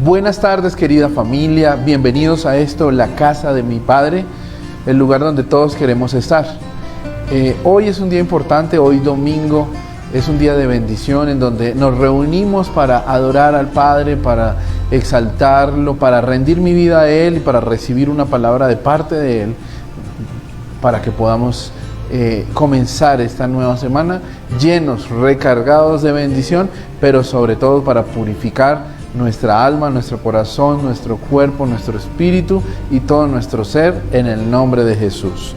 Buenas tardes, querida familia, bienvenidos a esto, la casa de mi Padre, el lugar donde todos queremos estar. Hoy es un día importante, hoy domingo es un día de bendición en donde nos reunimos para adorar al Padre, para exaltarlo, para rendir mi vida a Él y para recibir una palabra de parte de Él, para que podamos comenzar esta nueva semana llenos, recargados de bendición, pero sobre todo para purificar nuestra alma, nuestro corazón, nuestro cuerpo, nuestro espíritu y todo nuestro ser en el nombre de Jesús.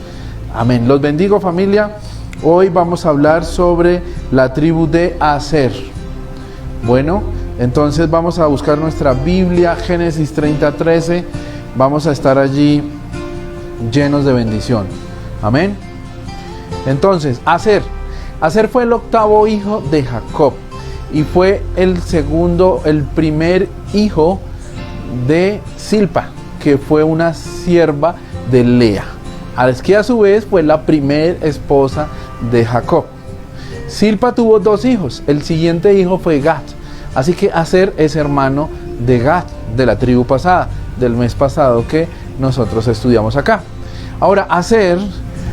Amén. Los bendigo, familia. Hoy vamos a hablar sobre la tribu de Aser. Bueno, entonces vamos a buscar nuestra Biblia, Génesis 30:13. Vamos a estar allí llenos de bendición. Amén. Entonces, Aser fue el octavo hijo de Jacob y fue el primer hijo de Silpa, que fue una sierva de Lea, que a su vez fue la primera esposa de Jacob. Silpa tuvo dos hijos, el siguiente hijo fue Gad, así que Aser es hermano de Gad, de la tribu pasada, del mes pasado que nosotros estudiamos acá. Ahora, Aser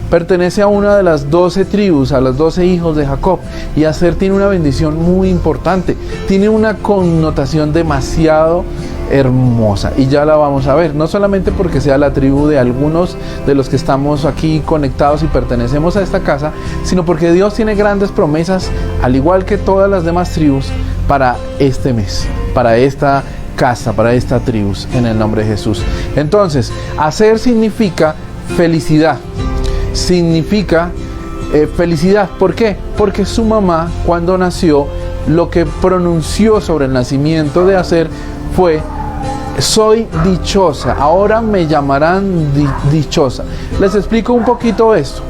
pertenece a una de las 12 tribus, a los 12 hijos de Jacob, y Aser tiene una bendición muy importante, tiene una connotación demasiado hermosa y ya la vamos a ver, no solamente porque sea la tribu de algunos de los que estamos aquí conectados y pertenecemos a esta casa, sino porque Dios tiene grandes promesas, al igual que todas las demás tribus, para este mes, para esta casa, para esta tribu, en el nombre de Jesús. Entonces, Aser significa felicidad. Significa felicidad. ¿Por qué? Porque su mamá, cuando nació, lo que pronunció sobre el nacimiento de Aser fue: soy dichosa, ahora me llamarán dichosa. Les explico un poquito esto.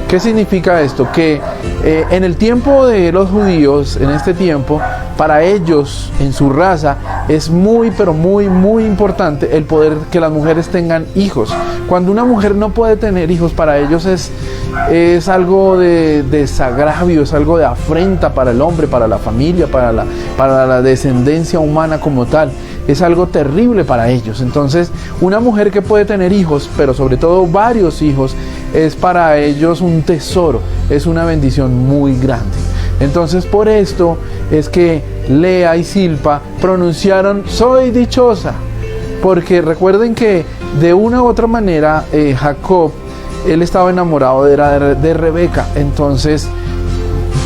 ¿Qué significa esto? Que en el tiempo de los judíos, en este tiempo, para ellos, en su raza, es muy, pero muy, muy importante el poder que las mujeres tengan hijos. Cuando una mujer no puede tener hijos, para ellos es algo de desagravio, es algo de afrenta para el hombre, para la familia, para la descendencia humana como tal. Es algo terrible para ellos. Entonces, una mujer que puede tener hijos, pero sobre todo varios hijos, es para ellos un tesoro, es una bendición muy grande. Entonces, por esto es que Lea y Silpa pronunciaron: soy dichosa, porque recuerden que de una u otra manera Jacob, él estaba enamorado de Rebeca, entonces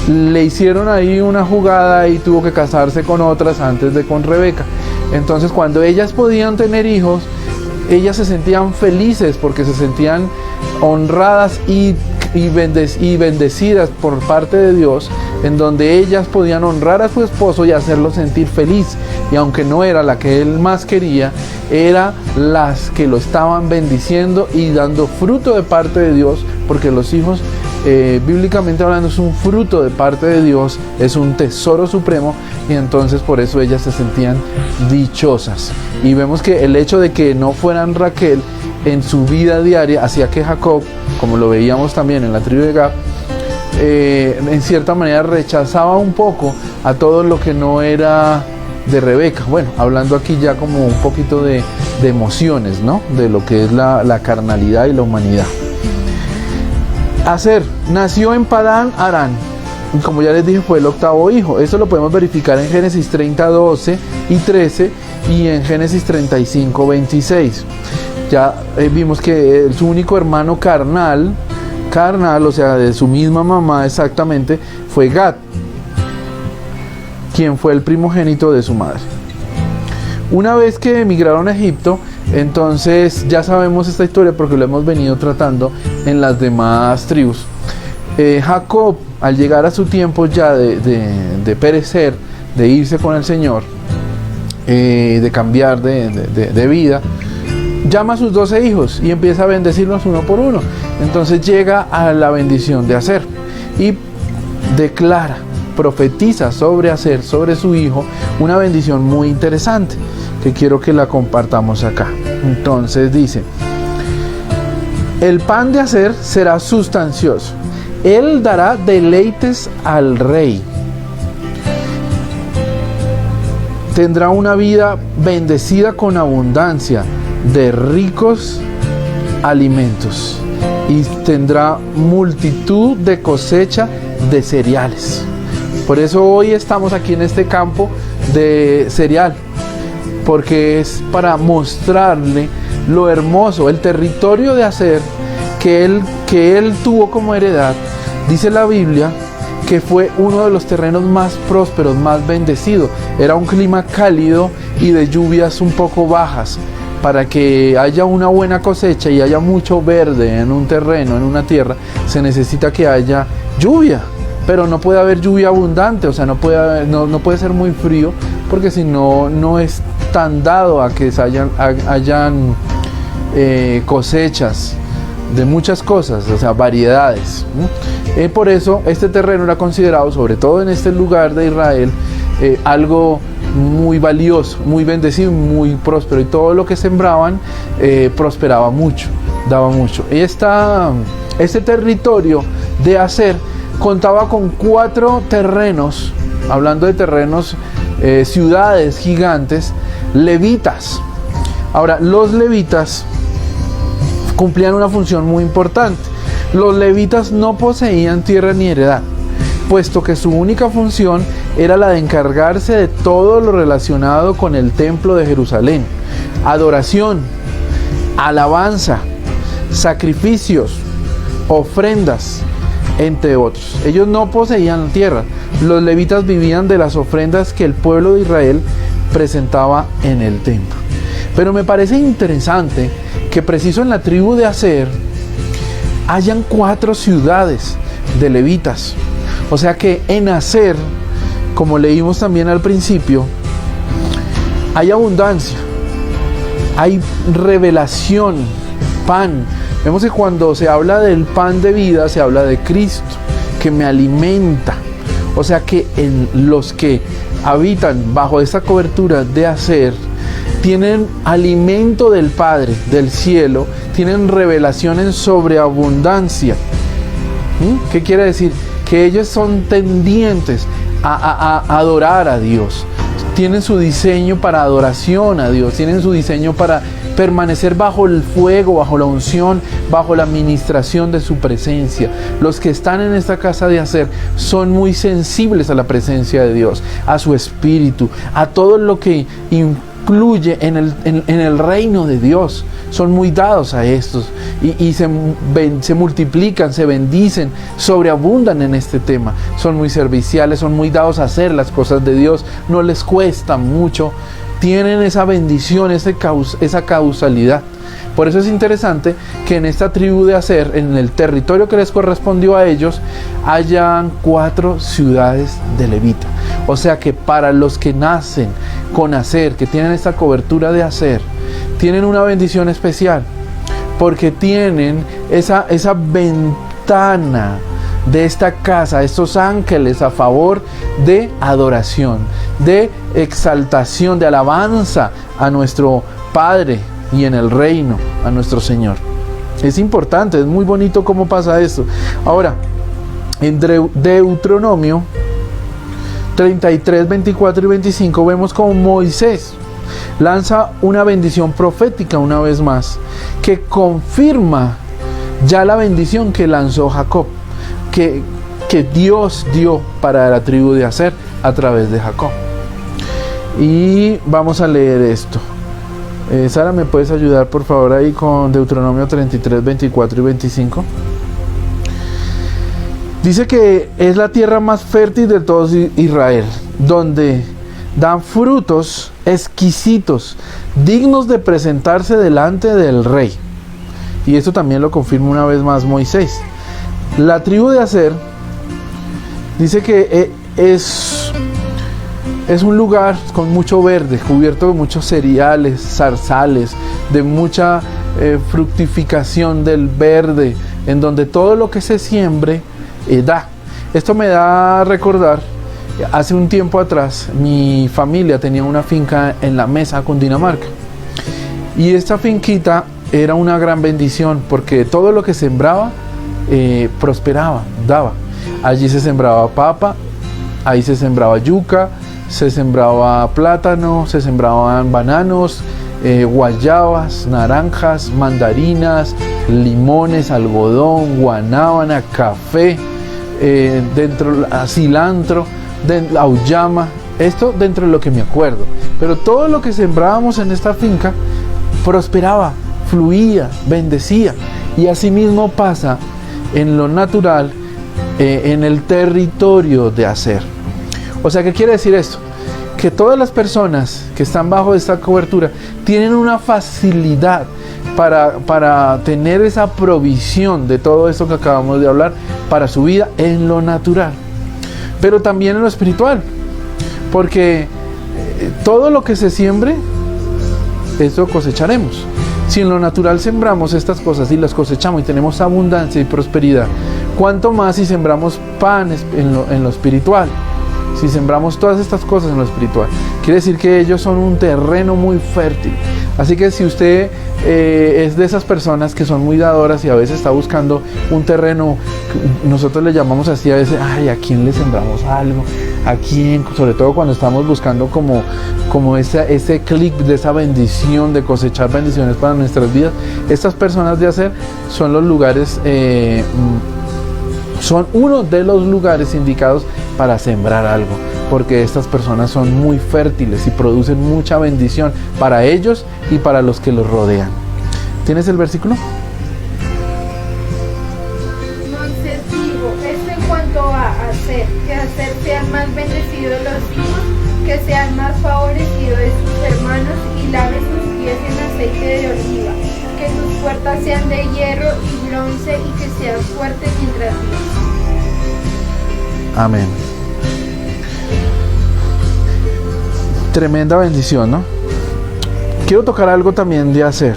le hicieron ahí una jugada y tuvo que casarse con otras antes de con Rebeca. Entonces, cuando ellas podían tener hijos, ellas se sentían felices porque se sentían honradas y bendecidas por parte de Dios, en donde ellas podían honrar a su esposo y hacerlo sentir feliz. Y aunque no era la que él más quería, era las que lo estaban bendiciendo y dando fruto de parte de Dios, porque los hijos, bíblicamente hablando, es un fruto de parte de Dios, es un tesoro supremo, y entonces por eso ellas se sentían dichosas. Y vemos que el hecho de que no fueran Raquel en su vida diaria hacía que Jacob, como lo veíamos también en la tribu de Gad, en cierta manera rechazaba un poco a todo lo que no era de Rebeca. Bueno, hablando aquí ya como un poquito de emociones, ¿no? De lo que es la carnalidad y la humanidad. Aser nació en Padán Aram, y como ya les dije, fue el octavo hijo. Eso lo podemos verificar en Génesis 30:12 y 13 y en Génesis 35:26. Ya vimos que su único hermano carnal, o sea, de su misma mamá exactamente, fue Gad, quien fue el primogénito de su madre. Una vez que emigraron a Egipto, entonces ya sabemos esta historia porque lo hemos venido tratando en las demás tribus. Jacob, al llegar a su tiempo ya de perecer, de irse con el Señor, de cambiar de vida, llama a sus 12 hijos y empieza a bendecirlos uno por uno. Entonces llega a la bendición de Aser y declara, profetiza sobre Aser, sobre su hijo, una bendición muy interesante que quiero que la compartamos acá. Entonces dice: el pan de Aser será sustancioso, él dará deleites al rey. tendrá una vida bendecida con abundancia de ricos alimentos y tendrá multitud de cosecha de cereales. Por eso hoy estamos aquí en este campo de cereal, porque es para mostrarle lo hermoso, el territorio de Aser que él tuvo como heredad. Dice la Biblia que fue uno de los terrenos más prósperos, más bendecidos. Era un clima cálido y de lluvias un poco bajas. Para que haya una buena cosecha y haya mucho verde en un terreno, en una tierra, se necesita que haya lluvia. Pero no puede haber lluvia abundante, o sea, no puede ser muy frío, porque si no, no es tan dado a que hayan cosechas de muchas cosas, o sea, variedades. Por eso este terreno era considerado, sobre todo en este lugar de Israel, algo muy valioso, muy bendecido, muy próspero, y todo lo que sembraban prosperaba mucho, daba mucho. Este territorio de Aser contaba con 4 terrenos, hablando de terrenos, ciudades gigantes, levitas. Ahora, los levitas cumplían una función muy importante. Los levitas no poseían tierra ni heredad, puesto que su única función era la de encargarse de todo lo relacionado con el templo de Jerusalén: adoración, alabanza, sacrificios, ofrendas, entre otros. Ellos no poseían tierra. Los levitas vivían de las ofrendas que el pueblo de Israel presentaba en el templo. Pero me parece interesante que preciso en la tribu de Aser hayan 4 ciudades de levitas. O sea que en Aser, como leímos también al principio, hay abundancia, hay revelación, pan. Vemos que cuando se habla del pan de vida, se habla de Cristo, que me alimenta. O sea que los que habitan bajo esta cobertura de Aser tienen alimento del Padre, del cielo, tienen revelación en sobreabundancia. ¿Qué quiere decir? Que ellos son tendientes a adorar a Dios. Tienen su diseño para adoración a Dios, tienen su diseño para permanecer bajo el fuego, bajo la unción, bajo la administración de su presencia. Los que están en esta casa de Aser son muy sensibles a la presencia de Dios, a su espíritu, a todo lo que incluye en el reino de Dios. Son muy dados a estos y se multiplican, se bendicen, sobreabundan en este tema. Son muy serviciales, son muy dados a hacer las cosas de Dios, no les cuesta mucho, tienen esa bendición, esa causalidad. Por eso es interesante que en esta tribu de Aser, en el territorio que les correspondió a ellos, hayan 4 ciudades de levita. O sea que para los que nacen con Aser, que tienen esta cobertura de Aser, tienen una bendición especial, porque tienen esa ventana de esta casa, estos ángeles a favor de adoración, de exaltación, de alabanza a nuestro Padre y en el reino, a nuestro Señor. Es importante, es muy bonito cómo pasa esto. Ahora, en Deuteronomio 33, 24 y 25 vemos como Moisés lanza una bendición profética una vez más, que confirma ya la bendición que lanzó Jacob, que Dios dio para la tribu de Aser a través de Jacob. Y vamos a leer esto. Sara, ¿me puedes ayudar por favor ahí con Deuteronomio 33, 24 y 25? Dice que es la tierra más fértil de todo Israel, donde dan frutos exquisitos, dignos de presentarse delante del rey. Y esto también lo confirma una vez más Moisés. La tribu de Aser dice que es un lugar con mucho verde, cubierto de muchos cereales, zarzales, de mucha fructificación del verde, en donde todo lo que se siembre da. Esto me da a recordar, hace un tiempo atrás, mi familia tenía una finca en La Mesa, Cundinamarca. Y esta finquita era una gran bendición, porque todo lo que sembraba prosperaba, daba. Allí se sembraba papa, ahí se sembraba yuca, se sembraba plátano, se sembraban bananos, guayabas, naranjas, mandarinas, limones, algodón, guanábana, café, cilantro, auyama. Esto dentro de lo que me acuerdo. Pero todo lo que sembrábamos en esta finca prosperaba, fluía, bendecía. Y así mismo pasa en lo natural, en el territorio de Aser. O sea, ¿qué quiere decir esto? Que todas las personas que están bajo esta cobertura tienen una facilidad para tener esa provisión de todo esto que acabamos de hablar para su vida en lo natural, pero también en lo espiritual, porque todo lo que se siembre, eso cosecharemos. Si en lo natural sembramos estas cosas y las cosechamos y tenemos abundancia y prosperidad, ¿cuánto más si sembramos pan en lo espiritual? Si sembramos todas estas cosas en lo espiritual, quiere decir que ellos son un terreno muy fértil. Así que si usted es de esas personas que son muy dadoras y a veces está buscando un terreno, nosotros le llamamos así a veces, ay, ¿a quién le sembramos algo? ¿A quién? Sobre todo cuando estamos buscando como ese clic de esa bendición, de cosechar bendiciones para nuestras vidas. Estas personas de Aser son los lugares, son uno de los lugares indicados para sembrar algo, porque estas personas son muy fértiles y producen mucha bendición para ellos y para los que los rodean. ¿Tienes el versículo? Entonces digo, esto en cuanto a Aser, que Aser sea el más bendecido de los hijos, que sea el más favorecido de sus hermanos, y lave sus pies en aceite de oliva, que sus puertas sean de hierro y bronce, y que sea fuerte mientras vive. Amén. Tremenda bendición, ¿no? Quiero tocar algo también de Aser.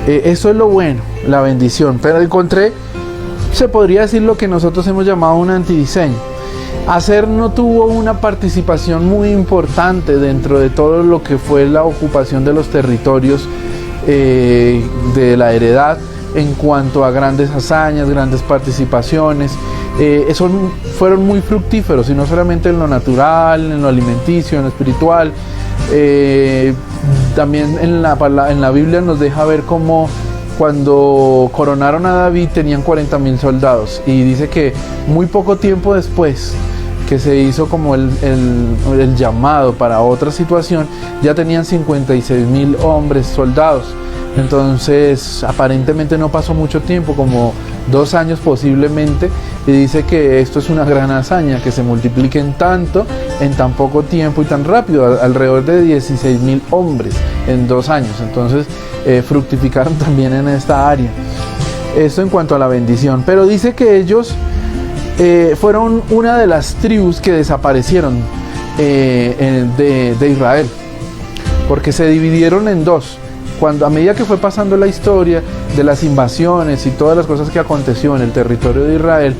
Eso es lo bueno, la bendición. Pero encontré, se podría decir, lo que nosotros hemos llamado un antidiseño. Aser no tuvo una participación muy importante dentro de todo lo que fue la ocupación de los territorios de la heredad en cuanto a grandes hazañas, grandes participaciones. Fueron muy fructíferos, y no solamente en lo natural, en lo alimenticio, en lo espiritual. También en la Biblia nos deja ver cómo cuando coronaron a David tenían 40,000 soldados, y dice que muy poco tiempo después que se hizo como el llamado para otra situación, ya tenían 56,000 hombres soldados. Entonces aparentemente no pasó mucho tiempo, como 2 años posiblemente, y dice que esto es una gran hazaña, que se multipliquen tanto en tan poco tiempo y tan rápido, alrededor de 16,000 hombres en 2 años. Entonces fructificaron también en esta área. Esto en cuanto a la bendición. Pero dice que ellos fueron una de las tribus que desaparecieron de Israel, porque se dividieron en dos. A medida que fue pasando la historia de las invasiones y todas las cosas que aconteció en el territorio de Israel,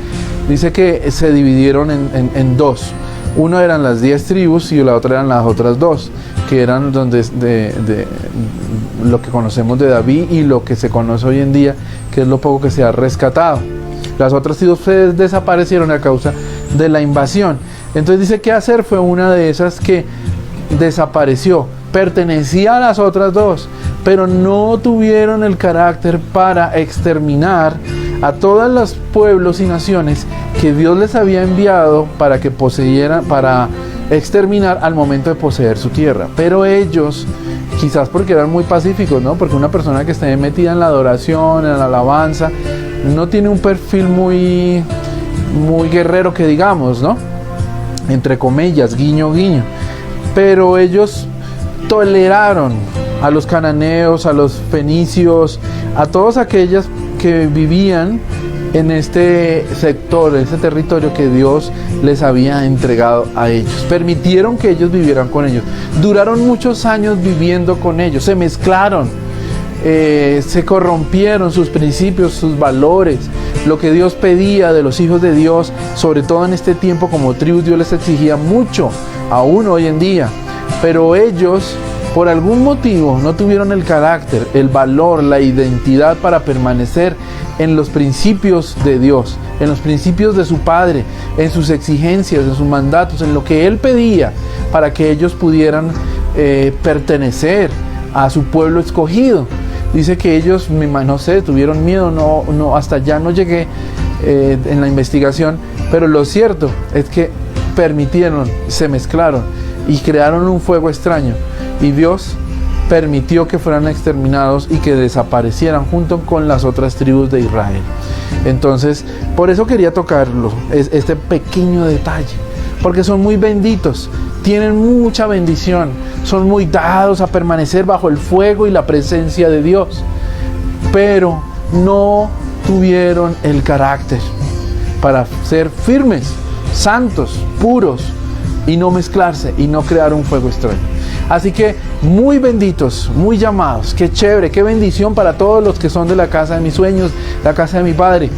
dice que se dividieron en dos. Uno eran las 10 tribus y la otra eran las otras 2, que eran de lo que conocemos de David y lo que se conoce hoy en día, que es lo poco que se ha rescatado. Las otras tribus desaparecieron a causa de la invasión. Entonces dice que Aser fue una de esas que desapareció. Pertenecía a las otras 2, pero no tuvieron el carácter para exterminar a todos los pueblos y naciones que Dios les había enviado para que poseyeran, para exterminar al momento de poseer su tierra. Pero ellos, quizás porque eran muy pacíficos, ¿no? Porque una persona que esté metida en la adoración, en la alabanza, no tiene un perfil muy guerrero, que digamos, ¿no? Entre comillas, guiño, guiño. Pero ellos toleraron a los cananeos, a los fenicios, a todos aquellos que vivían en este sector, en ese territorio que Dios les había entregado a ellos. Permitieron que ellos vivieran con ellos. Duraron muchos años viviendo con ellos. Se mezclaron, se corrompieron sus principios, sus valores, lo que Dios pedía de los hijos de Dios, sobre todo en este tiempo como tribu. Dios les exigía mucho, aún hoy en día. Pero ellos por algún motivo no tuvieron el carácter, el valor, la identidad para permanecer en los principios de Dios, en los principios de su Padre, en sus exigencias, en sus mandatos, en lo que Él pedía para que ellos pudieran pertenecer a su pueblo escogido. Dice que ellos, no sé, tuvieron miedo, hasta allá no llegué en la investigación, pero lo cierto es que permitieron, se mezclaron y crearon un fuego extraño, y Dios permitió que fueran exterminados y que desaparecieran junto con las otras tribus de Israel. Entonces, por eso quería tocarlo, este pequeño detalle, porque son muy benditos, tienen mucha bendición, son muy dados a permanecer bajo el fuego y la presencia de Dios, pero no tuvieron el carácter para ser firmes, santos, puros, y no mezclarse y no crear un fuego extraño. Así que muy benditos, muy llamados, qué chévere, qué bendición para todos los que son de la casa de mis sueños, la casa de mi Padre,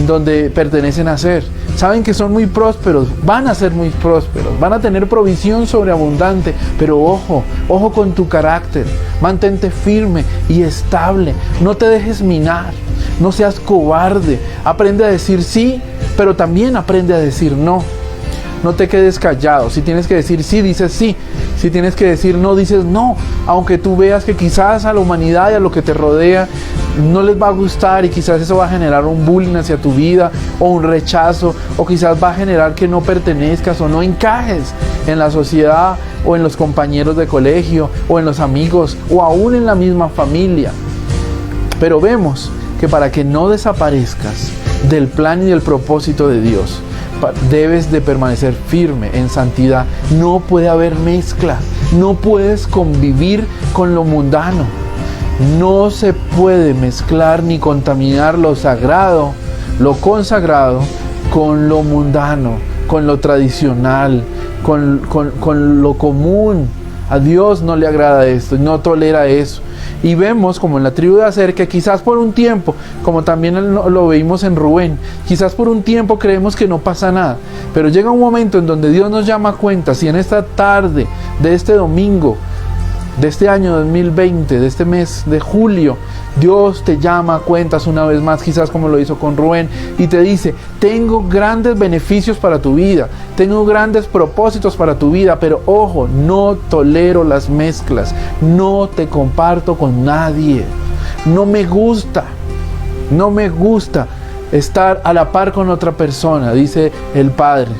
donde pertenecen a ser. Saben que son muy prósperos, van a ser muy prósperos, van a tener provisión sobreabundante, pero ojo con tu carácter, mantente firme y estable, no te dejes minar, no seas cobarde, aprende a decir sí, pero también aprende a decir no. No te quedes callado. Si tienes que decir sí, dices sí. Si tienes que decir no, dices no. Aunque tú veas que quizás a la humanidad y a lo que te rodea no les va a gustar, y quizás eso va a generar un bullying hacia tu vida, o un rechazo, o quizás va a generar que no pertenezcas o no encajes en la sociedad, o en los compañeros de colegio, o en los amigos, o aún en la misma familia. Pero vemos que para que no desaparezcas del plan y del propósito de Dios, debes de permanecer firme en santidad. No puede haber mezcla, no puedes convivir con lo mundano, no se puede mezclar ni contaminar lo sagrado, lo consagrado, con lo mundano, con lo tradicional, con lo común. A Dios no le agrada esto, no tolera eso. Y vemos como en la tribu de Aser que quizás por un tiempo, como también lo vimos en Rubén, quizás por un tiempo creemos que no pasa nada, pero llega un momento en donde Dios nos llama a cuentas, y en esta tarde de este domingo, de este año 2020, de este mes de julio, Dios te llama a cuentas una vez más, quizás como lo hizo con Rubén, y te dice: tengo grandes beneficios para tu vida, tengo grandes propósitos para tu vida, pero ojo, no tolero las mezclas, no te comparto con nadie, no me gusta estar a la par con otra persona, dice el Padre.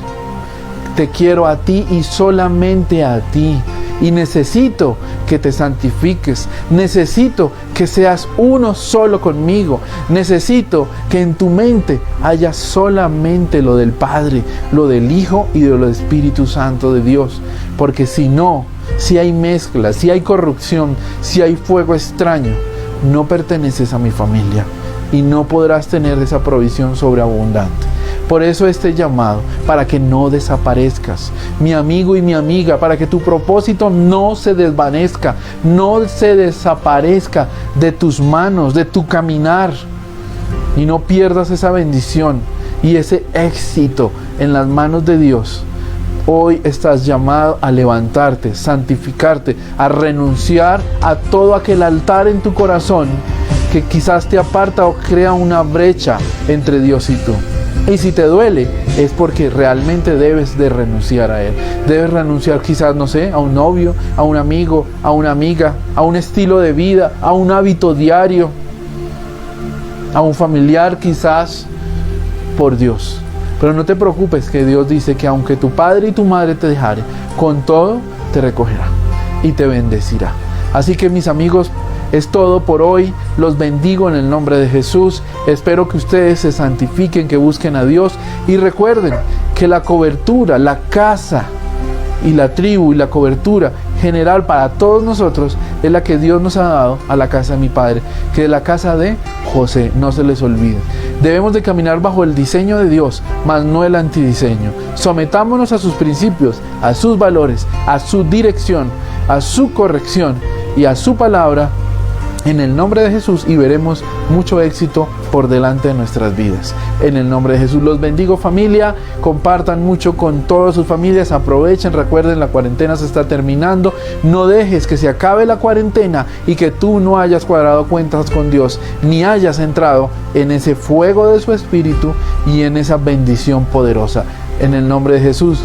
Te quiero a ti y solamente a ti. Y necesito que te santifiques, necesito que seas uno solo conmigo, necesito que en tu mente haya solamente lo del Padre, lo del Hijo y de lo del Espíritu Santo de Dios. Porque si no, si hay mezcla, si hay corrupción, si hay fuego extraño, no perteneces a mi familia y no podrás tener esa provisión sobreabundante. Por eso este llamado, para que no desaparezcas, mi amigo y mi amiga, para que tu propósito no se desvanezca, no se desaparezca de tus manos, de tu caminar, y no pierdas esa bendición y ese éxito en las manos de Dios. Hoy estás llamado a levantarte, santificarte, a renunciar a todo aquel altar en tu corazón que quizás te aparta o crea una brecha entre Dios y tú. Y si te duele, es porque realmente debes de renunciar a él. Debes renunciar quizás, no sé, a un novio, a un amigo, a una amiga, a un estilo de vida, a un hábito diario, a un familiar quizás, por Dios. Pero no te preocupes, que Dios dice que aunque tu padre y tu madre te dejaren, con todo te recogerá y te bendecirá. Así que, mis amigos, es todo por hoy. Los bendigo en el nombre de Jesús. Espero que ustedes se santifiquen, que busquen a Dios, y recuerden que la cobertura, la casa y la tribu y la cobertura general para todos nosotros es la que Dios nos ha dado a la casa de mi Padre, que es la casa de José. No se les olvide. Debemos de caminar bajo el diseño de Dios, mas no el antidiseño. Sometámonos a sus principios, a sus valores, a su dirección, a su corrección y a su palabra, en el nombre de Jesús, y veremos mucho éxito por delante de nuestras vidas. En el nombre de Jesús los bendigo, familia. Compartan mucho con todas sus familias, aprovechen, recuerden, la cuarentena se está terminando. No dejes que se acabe la cuarentena y que tú no hayas cuadrado cuentas con Dios, ni hayas entrado en ese fuego de su espíritu y en esa bendición poderosa. En el nombre de Jesús,